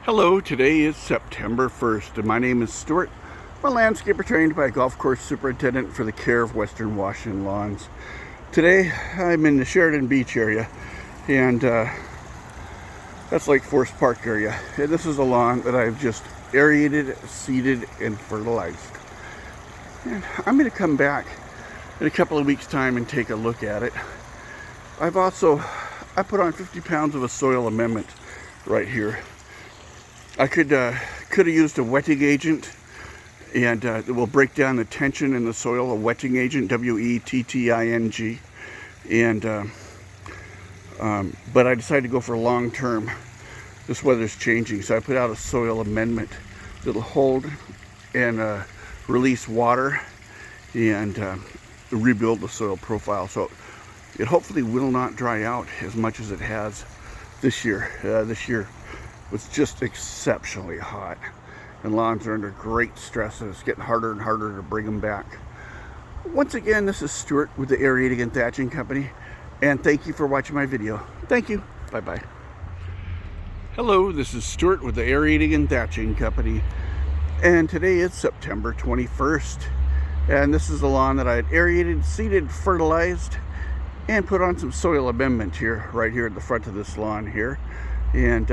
Hello, today is September 1st and my name is Stewart. I'm a landscaper trained by a golf course superintendent for the care of Western Washington lawns. Today I'm in the Sheridan beach area and that's Lake Forest Park area. And this is a lawn that I've just aerated, seeded, and fertilized. And I'm going to come back in a couple of weeks time and take a look at it. I put on 50 pounds of a soil amendment right here. I could have used a wetting agent, and it will break down the tension in the soil. A wetting agent, W-E-T-T-I-N-G, and but I decided to go for long term. This weather's changing, so I put out a soil amendment that'll hold and release water and rebuild the soil profile. So it hopefully will not dry out as much as it has this year. This year was just exceptionally hot, and lawns are under great stress, and it's getting harder and harder to bring them back. Once again, this is Stewart with the Aerating and Thatching Company, and thank you for watching my video. Thank you. Bye-bye. Hello, this is Stewart with the Aerating and Thatching Company, and today is September 21st, and this is the lawn that I had aerated, seeded, fertilized, and put on some soil amendment here, right here at the front of this lawn here. And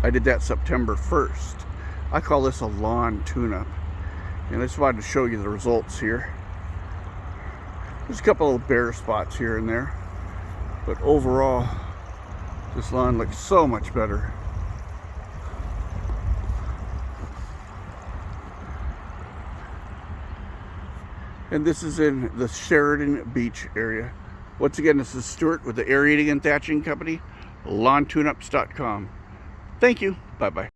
I did that September 1st. I call this a lawn tune-up. And I just wanted to show you the results here. There's a couple of bare spots here and there. But overall, this lawn looks so much better. And this is in the Sheridan beach area. Once again, this is Stewart with the Aerating and Thatching Company, LawnTuneUps.com. Thank you. Bye-bye.